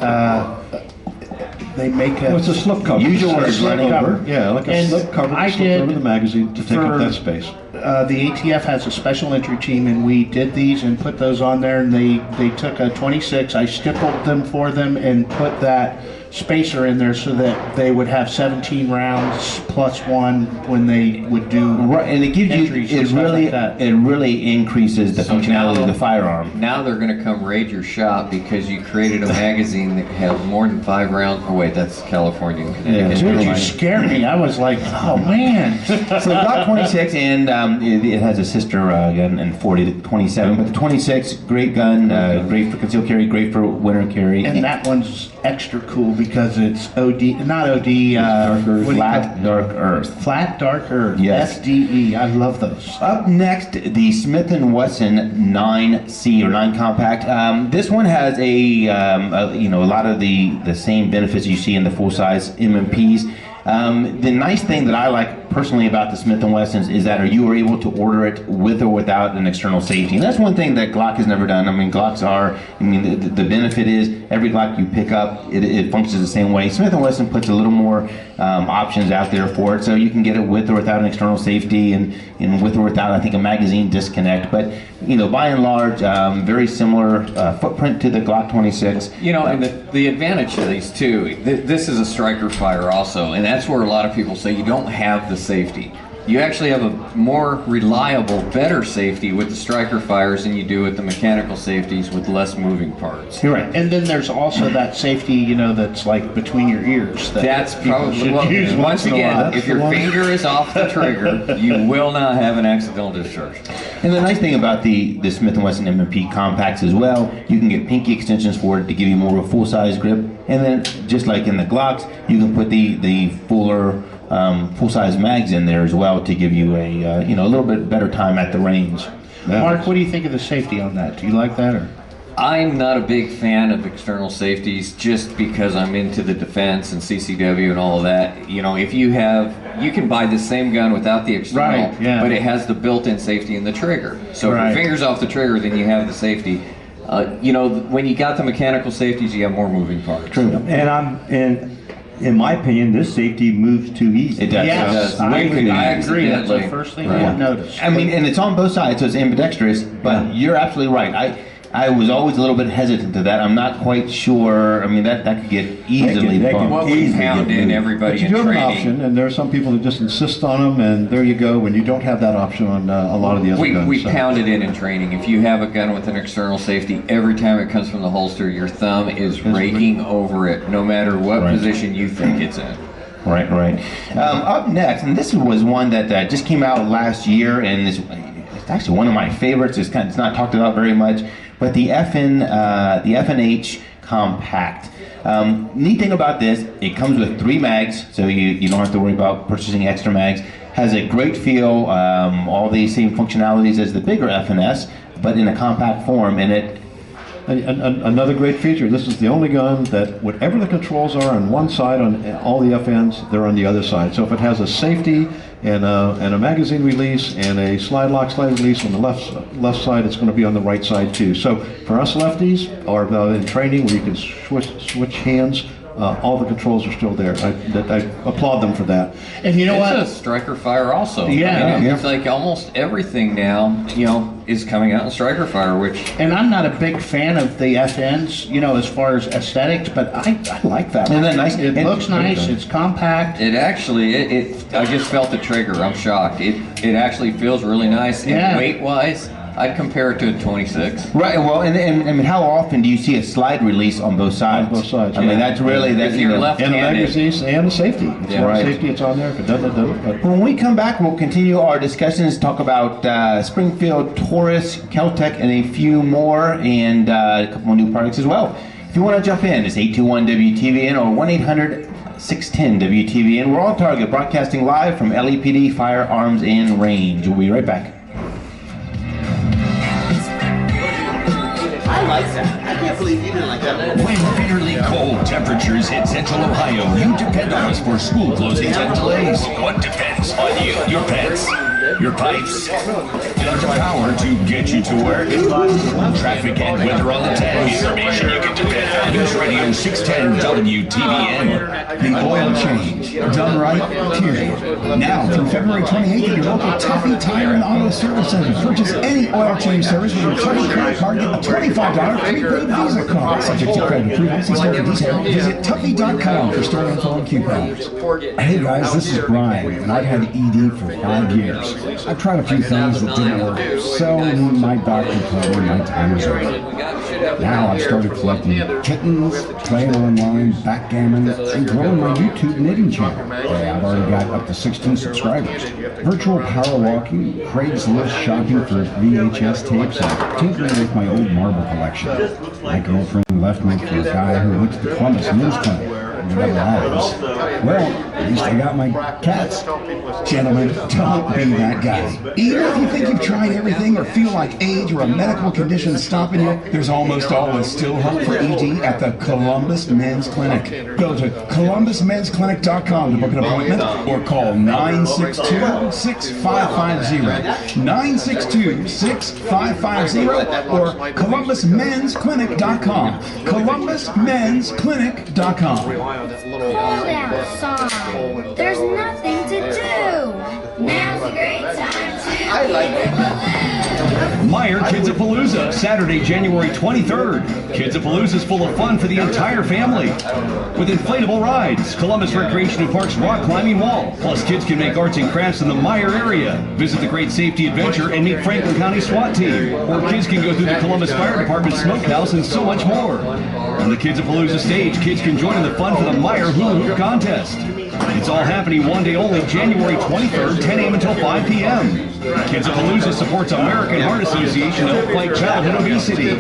Well, it's a slip cover. Use your words, Ronnie. Yeah, like a slip cover to slip over the magazine to take up that space. The ATF has a special entry team, and we did these and put those on there, and they took a 26. I stippled them for them and put that spacer in there so that they would have 17 rounds plus one when they would do and it gives you it really increases the functionality of the firearm. Now they're going to come raid your shop because you created a magazine that has more than 5 rounds. Oh wait, that's California and Connecticut. Dude, you scared me. I was like, oh man. So the Glock 26, and it has a sister gun and 40 to 27, but the 26, great gun, great for concealed carry, great for winter carry. And that one's extra cool because it's not OD, flat dark earth. Flat dark earth. Yes. FDE. I love those. Up next, the Smith & Wesson 9C or 9 compact. This one has a lot of the same benefits you see in the full size MMPs. The nice thing that I like personally about the Smith & Wessons is that you are able to order it with or without an external safety. And that's one thing that Glock has never done. I mean, the benefit is every Glock you pick up, it functions the same way. Smith & Wesson puts a little more options out there for it, so you can get it with or without an external safety and with or without, I think, a magazine disconnect. But, by and large, very similar footprint to the Glock 26. And the advantage to these, too, this is a striker fire also, and that's where a lot of people say you don't have the safety. You actually have a more reliable, better safety with the striker fires than you do with the mechanical safeties with less moving parts. You're right. And then there's also that safety, that's like between your ears. That's probably, once again, if your finger is off the trigger, you will not have an accidental discharge. And the nice thing about the Smith & Wesson M&P compacts as well, you can get pinky extensions for it to give you more of a full-size grip. And then, just like in the Glocks, you can put the fuller full-size mags in there as well to give you a little bit better time at the range. Mark, what do you think of the safety on that? Do you like that, or? I'm not a big fan of external safeties just because I'm into the defense and CCW and all of that. If you can buy the same gun without the external, but it has the built-in safety in the trigger. So if your finger's off the trigger, then you have the safety. When you got the mechanical safeties, you have more moving parts. True. In my opinion, this safety moves too easy. It does. Yes, I agree. That's the first thing I noticed. I mean, and it's on both sides, so it's ambidextrous, but you're absolutely right. I was always a little bit hesitant to that. I'm not quite sure. I mean, that could get easily bumped. What we pound in everybody in training. But you do have an option, and there are some people that just insist on them, and there you go, when you don't have that option on a lot of the other guns. We pound it in training. If you have a gun with an external safety, every time it comes from the holster, your thumb is raking over it, no matter what position you think it's in. Right. Up next, and this was one that just came out last year, and it's actually one of my favorites. It's not talked about very much. But the FNH Compact. Neat thing about this, it comes with 3 mags, so you don't have to worry about purchasing extra mags. Has a great feel, all the same functionalities as the bigger FNS, but in a compact form, and it. Another great feature, this is the only gun that whatever the controls are on one side, on all the FNs, they're on the other side. So if it has a safety and a magazine release and a slide lock, slide release on the left side, it's going to be on the right side too. So for us lefties, or in training where you can switch hands, all the controls are still there. I applaud them for that. And you know what? It's a striker fire also. Yeah. It's like almost everything now, is coming out in striker fire, which... And I'm not a big fan of the FNs, as far as aesthetics, but I like that. Isn't that nice? It looks nice, it's compact. It actually, I just felt the trigger, I'm shocked. It actually feels really nice, and weight-wise, I'd compare it to a 26. Right. Well, and I mean, how often do you see a slide release on both sides? On both sides. I mean, that's really If you're And the left-handed, magazines and the safety. If you want safety, it's on there. If it doesn't, it doesn't. But When we come back, we'll continue our discussions, talk about Springfield, Taurus, Keltec, and a few more, and a couple more new products as well. If you want to jump in, it's 821-WTVN or 1-800-610-WTVN. We're on target, broadcasting live from LEPD Firearms and Range. We'll be right back. I like that. I can't believe you didn't like that. When bitterly cold temperatures hit Central Ohio, you depend on us for school closings and delays. What depends on you? Your pets, your pipes, and the power to get you to work. Traffic and weather on the 10. Information you can depend on. News Radio 610 WTVN. The oil change, done right, period. Now, through February 28th at your local Tuffy Tire and Auto Service Center. Purchase any oil change service with your credit card, get a $25 prepaid Visa card. Subject to credit approval. See store for details. Visit Tuffy.com for store info and coupons. Hey guys, this is Brian, and I've had ED for 5 years. I've tried a few things that didn't work, so my doctor told me my time is over. Now I've started collecting kittens, playing online, backgammon, and growing my YouTube knitting channel. I've already got up to 16 subscribers. Virtual power walking, Craigslist shopping for VHS tapes, and tinkering with my old marble collection. My girlfriend left me for a guy who went to the Columbus Men's Clinic. Whatever that is. Well, at least I got my cats. Gentlemen, don't be that guy. Even if you think you've tried everything or feel like age or a medical condition stopping you, there's almost always still hope for ED at the Columbus Men's Clinic. Go to columbusmensclinic.com to book an appointment or call 962-6550. 962-6550 or columbusmensclinic.com. columbusmensclinic.com. Hold outside. There's nothing to do. Now's a great time to Meyer Kids-A-Palooza, Saturday, January 23rd. Kids-A-Palooza is full of fun for the entire family. With inflatable rides, Columbus Recreation and Parks rock climbing wall. Plus, kids can make arts and crafts in the Meyer area. Visit the Great Safety Adventure and meet Franklin County SWAT team. Or kids can go through the Columbus Fire Department Smokehouse and so much more. On the Kids-A-Palooza stage, kids can join in the fun for the Meyer Hula Hoop Contest. It's all happening one day only, January 23rd, 10 a.m. until 5 p.m. Kids-A-Palooza supports American Heart Association to help fight childhood obesity.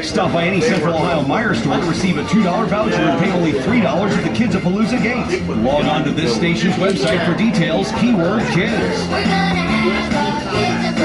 Stop by any Central Ohio Meyer store to receive a $2 voucher and pay only $3 at the Kids-A-Palooza gate. Log on to this station's website for details, keyword kids. We're gonna have a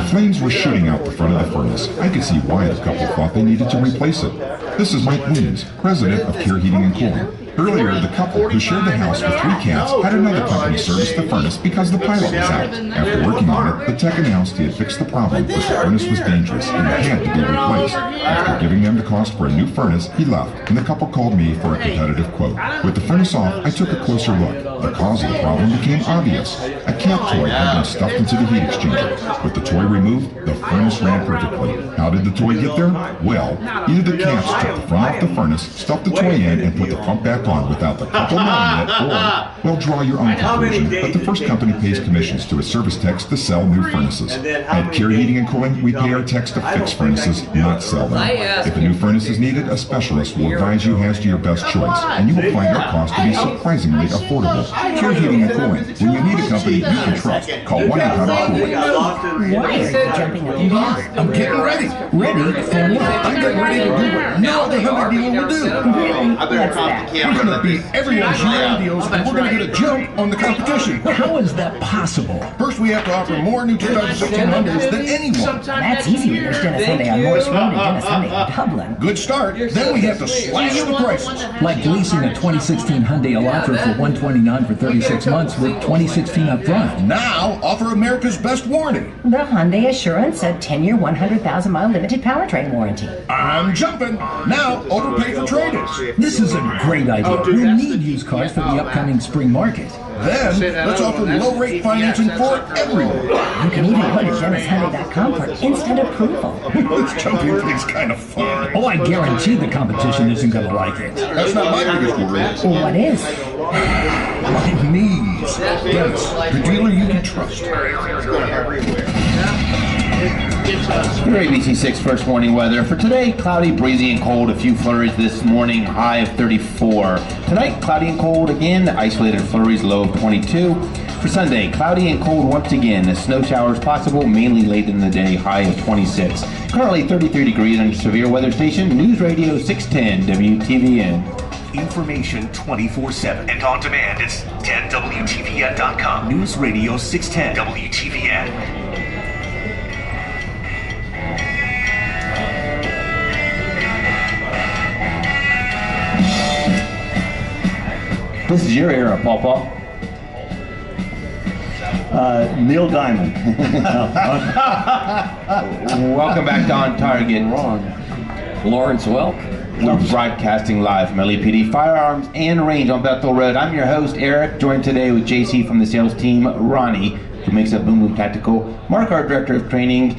The flames were shooting out the front of the furnace. I could see why the couple thought they needed to replace it. This is Mike Williams, president of Care Heating and Cooling. Earlier, the couple, who shared the house with 3 cats, had another company service the furnace because the pilot was out. After working on it, the tech announced he had fixed the problem, but the furnace was dangerous and it had to be replaced. After giving them the cost for a new furnace, he left, and the couple called me for a competitive quote. With the furnace off, I took a closer look. The cause of the problem became obvious. A cat toy had been stuffed into the heat exchanger. With the toy removed, the furnace ran perfectly. How did the toy get there? Well, either the cats took the front off the furnace, stuffed the toy in, and put the pump back on without the couple knowing it, or, well, draw your own conclusion. But the first company pays commissions to its service techs to sell new furnaces. At Care Heating and Cooling, we pay our techs to fix furnaces, not sell them. If a new furnace is needed, a specialist will advise you as to your best choice, and you will find our cost to be surprisingly affordable. Care Heating and Cooling. When you need a company you can trust, call 1-800-COOLING. Why are you jumping up and down? I'm getting ready. Ready for what? I'm getting ready to do what no other hundred dealer will do. Really? What's that? We're going to beat everyone's year-end deals, and we're going to get a jump on the competition. How is that possible? First, we have to offer more new 2016 Hyundais than anyone. That's easy when there's Dennis Hyundai on Morris Road and Dennis Hyundai in Dublin. Good start. Then we have to slash the prices. Like leasing a 2016 Hyundai Elantra for $129 for 36 months with 2016 up front. Now, offer America's best warranty. The Hyundai Assurance, a 10-year, 100,000-mile limited powertrain warranty. I'm jumping. Now, overpay for trade-ins. This is a great idea. You'll need used cars for the upcoming spring market. Then, let's offer low-rate financing for everyone. You can even go to JennisHyundai.com for instant approval. This jumping thing's kind of fun. Oh, I guarantee the competition isn't going to like it. That's not my biggest worry. Well, what is? My knees. Dennis, the dealer you can trust. Your ABC6 first warning weather. For today, cloudy, breezy, and cold. A few flurries this morning, high of 34. Tonight, cloudy and cold again. Isolated flurries, low of 22. For Sunday, cloudy and cold once again. Snow showers possible, mainly late in the day, high of 26. Currently 33 degrees on severe weather station. News Radio 610 WTVN. Information 24/7 and on demand at 10WTVN.com. News Radio 610 WTVN. This is your era, Paw. Neil Diamond. Welcome back to OnTarget. Lawrence Welk. We're broadcasting live from LEPD Firearms and Range on Bethel Road. I'm your host, Eric, joined today with JC from the sales team, Ronnie, who makes up Boom Boom Tactical, Mark, our director of training,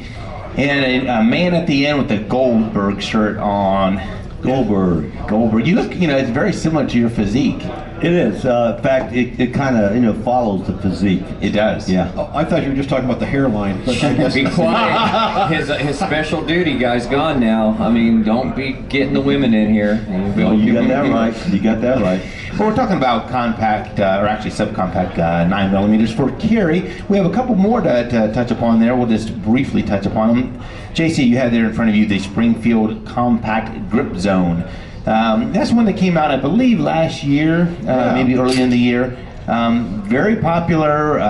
and a man at the end with the Goldberg shirt on. Goldberg. You look, it's very similar to your physique. It is. In fact, it kind of follows the physique. It does. Yeah. Oh, I thought you were just talking about the hairline. But Be quiet. His special duty guy's gone now. I mean, don't be getting the women in here. Well, you got that right. You got that right. Well, we're talking about compact, or actually subcompact 9mm for carry. We have a couple more to touch upon there. We'll just briefly touch upon them. JC, you have there in front of you the Springfield Compact Grip Zone. That's one that came out, I believe, last year, maybe early in the year. Very popular,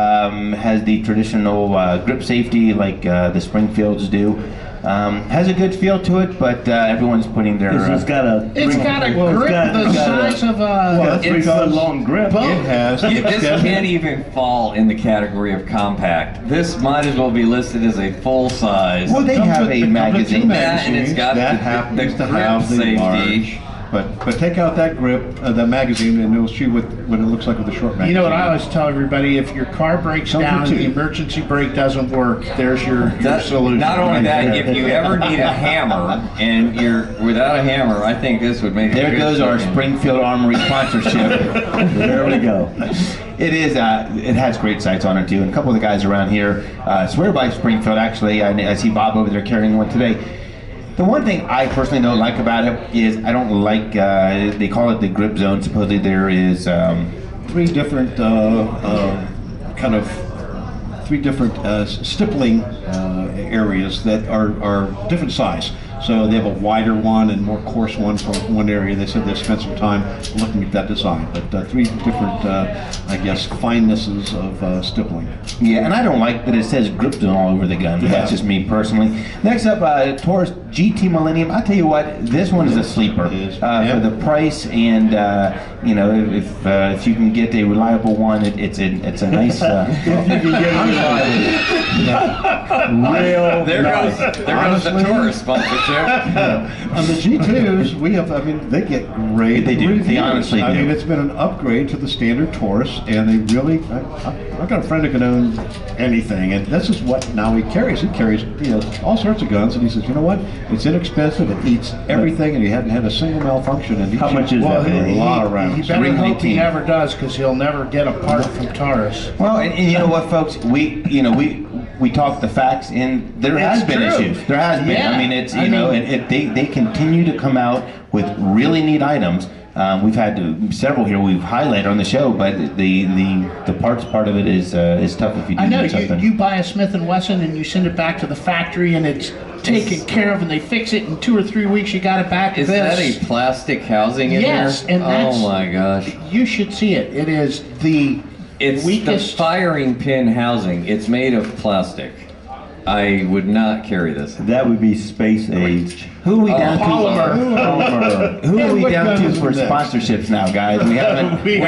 has the traditional grip safety like the Springfields do. Has a good feel to it, but everyone's putting their... It's got a grip the size of a... It's a long grip. It has. This can't even fall in the category of compact. This might as well be listed as a full size. Well, they have a magazine. And it's got the grip safety. But take out that grip, the magazine, and it'll show what it looks like with the short magazine. You know what I always tell everybody? If your car breaks down and the emergency brake doesn't work, there's your solution. Not only that, if you ever need a hammer and you're without a hammer, I think this would make. There goes our Springfield Armory sponsorship. There we go. It is. It has great sights on it too, and a couple of the guys around here swear by Springfield. Actually, I see Bob over there carrying one today. The one thing I personally don't like about it is I don't like, they call it the grip zone. Supposedly there is... three different stippling areas that are different size. So they have a wider one and more coarse one for one area. They said they spent some time looking at that design. But three different, finenesses of stippling. Yeah, and I don't like that it says grip zone all over the gun. But that's just me personally. Next up, Taurus GT Millennium. I tell you what, this one is a sleeper for the price, and if you can get a reliable one, it's a nice. If you can get real. There goes the Taurus sponsorship. On the G2s, we have. They get great. They do. They honestly do. It's been an upgrade to the standard Taurus, and they really. I've got a friend who can own anything, and this is what now he carries. He carries all sorts of guns, and he says, you know what? It's inexpensive. It eats everything, and he hadn't had a single malfunction. And how much is that? A lot of rounds. He better hope he never does, because he'll never get a part from Taurus. Well, and you know what, folks? We talk the facts, and there has been issues. There has been. Yeah. It's they continue to come out with really neat items. We've had several here we've highlighted on the show, but the parts part of it is tough if you do. I know something. you buy a Smith & Wesson and you send it back to the factory and it's taken care of and they fix it in 2 or 3 weeks. You got it back. Is that a plastic housing in there? Yes, and that's, oh my gosh! You should see it. It is the weakest. The firing pin housing. It's made of plastic. I would not carry this. That would be space age. Who are we down Polymer. Who are we down to for sponsorships now, guys? We haven't. we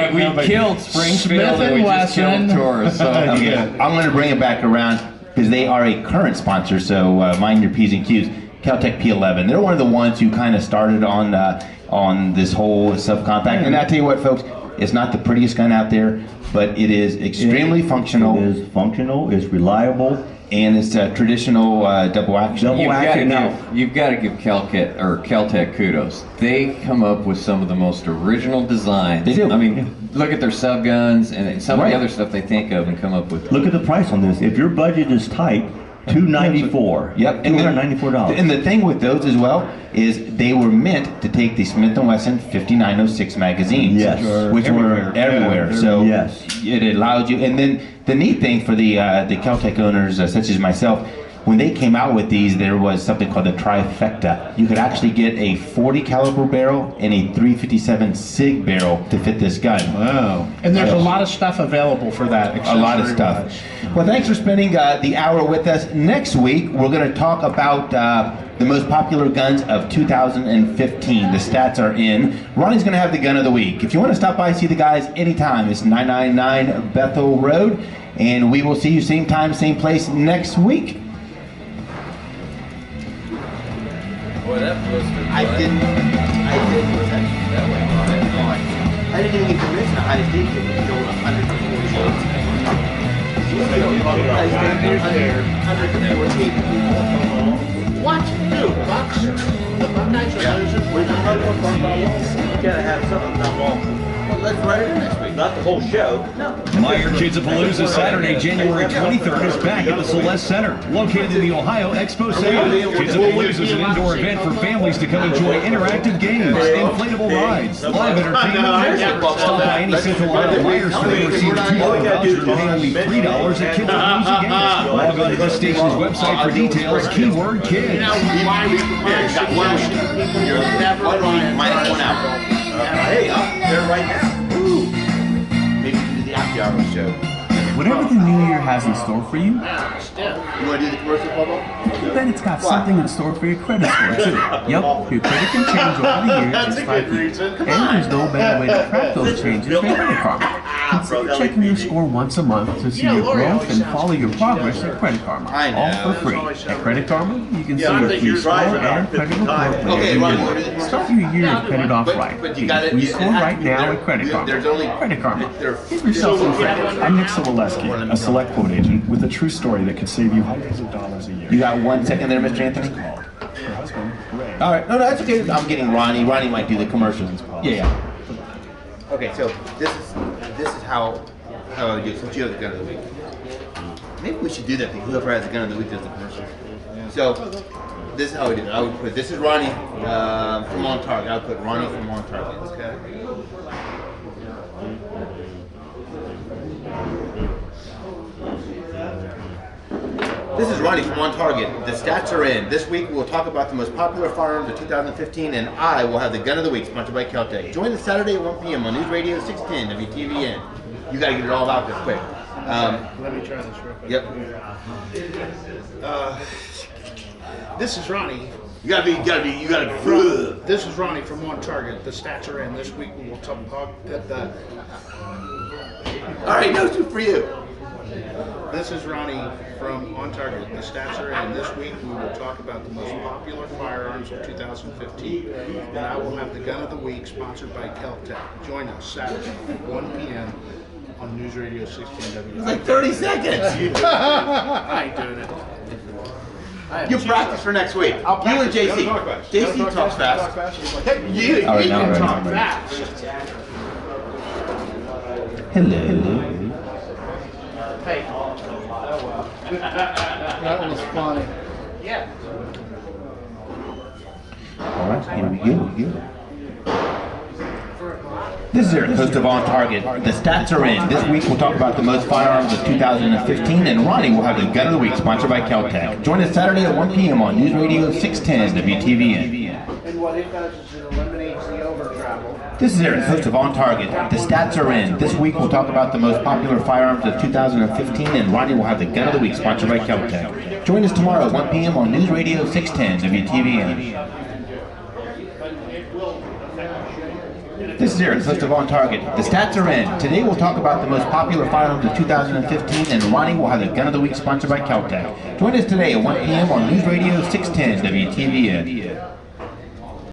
killed Springfield and we just killed Taurus. So I'm going to bring it back around because they are a current sponsor. So mind your P's and Q's. Caltech P11. They're one of the ones who kind of started on on this whole subcompact. And I tell you what, folks, it's not the prettiest gun out there, but it is extremely functional. It is functional, it's reliable. And it's a traditional double action. You've got to give Kel-Tec kudos. They come up with some of the most original designs. They do. I mean, look at their subguns and some of the other stuff they think of and come up with. Look at the price on this. If your budget is tight, $294. Yep, $294. And the thing with those as well is they were meant to take the Smith & Wesson 5906 magazines, which were everywhere. So it allowed you. And then the neat thing for the Kel-Tec owners, such as myself, when they came out with these, there was something called the trifecta. You could actually get a 40 caliber barrel and a 357 SIG barrel to fit this gun. Wow! And there's a lot of stuff available for that. A lot of stuff. Well, thanks for spending the hour with us. Next week, we're going to talk about the most popular guns of 2015. The stats are in. Ronnie's going to have the gun of the week. If you want to stop by, see the guys anytime. It's 999 Bethel Road, and we will see you same time, same place next week. Boy, that blows me. I didn't even get to mention how I did get it. It was 140. What? Dude, Bucks? The Buckeyes are losing. You gotta have something done wrong. Well, let's write it next week. Not the whole show. No. Meyer Kidsapalooza Saturday, January 23rd is back at the Celeste Center, located in the Ohio Expo Center. Kidsapalooza is an indoor event for families to come enjoy interactive games, inflatable rides, live entertainment, and music. Stop by any Central Ohio Meyer store and receive a $2 voucher and pay only $3 at Kidsapalooza Games. Log on to this station's website for details, keyword kids. You know why we prepared? Got one week. You're never lying. Minus 1 hour. Hey, I'm there right now. Ooh. Maybe you can do the after hours show. Whatever the new year has in store for you, you want to do the commercial, Bubba? I bet it's got something in store for your credit score too. Yep, your credit can change over the years just like you. And there's no better way to track those changes than Credit Karma. Consider checking your score once a month to see your growth and follow your progress at Credit Karma, all for free. At Credit Karma, you can see your free score and credit report for every year. Start your year of credit off right. We score right now at Credit Karma. Credit Karma. Give yourself some credit. I'm Nick Soboleski, a select quote agent with a true story that could save you hundreds of dollars a year. You got 1 second there, Mr. Anthony? Her husband, Ray. All right, no, that's okay. I'm getting Ronnie. Ronnie might do the commercials. Yeah. Okay, so this is how I would do it since you have the gun of the week. Maybe we should do that thing. Whoever has the gun of the week does the commercial. So this is how we do it. I would put this is Ronnie from OnTarget. I would put Ronnie from OnTarget. Okay. This is Ronnie from OnTarget. The stats are in. This week we'll talk about the most popular firearms of 2015, and I will have the gun of the week sponsored by Kel-Tec. Join us Saturday at 1 p.m. on News Radio 610 WTVN. You got to get it all out there quick. Let me try this real quick. Yep. This is Ronnie. You gotta be. This is Ronnie from OnTarget. The stats are in. This week we will talk about that. All right, no two for you. This is Ronnie from OnTarget. The stats are in. This week we will talk about the most popular firearms of 2015. And I will have the gun of the week sponsored by Kel-Tec. Join us Saturday at 1 p.m. on News Radio 16W. It's like 30 seconds. I ain't doing it. You practice for next week. I'll practice. You and JC. JC talks fast. You can talk fast. Hello. Hey. That was funny. Yeah. All right, here we go. This is Eric, host of OnTarget. The stats are in. This week we'll talk about the most firearms of 2015, and Ronnie will have the gun of the week sponsored by Kel-Tec. Join us Saturday at 1 p.m. on News Radio 610 WTVN. And what it does is it eliminates the over travel. This is Eric, host of OnTarget. The stats are in. This week we'll talk about the most popular firearms of 2015, and Ronnie will have the gun of the week sponsored by Kel-Tec. Join us tomorrow at 1 p.m. on News Radio 610 WTVN. This is Eric, host of OnTarget. The stats are in. Today we'll talk about the most popular firearms of 2015, and Ronnie will have the gun of the week sponsored by Kel-Tec. Join us today at 1 p.m. on News Radio 610 WTVN.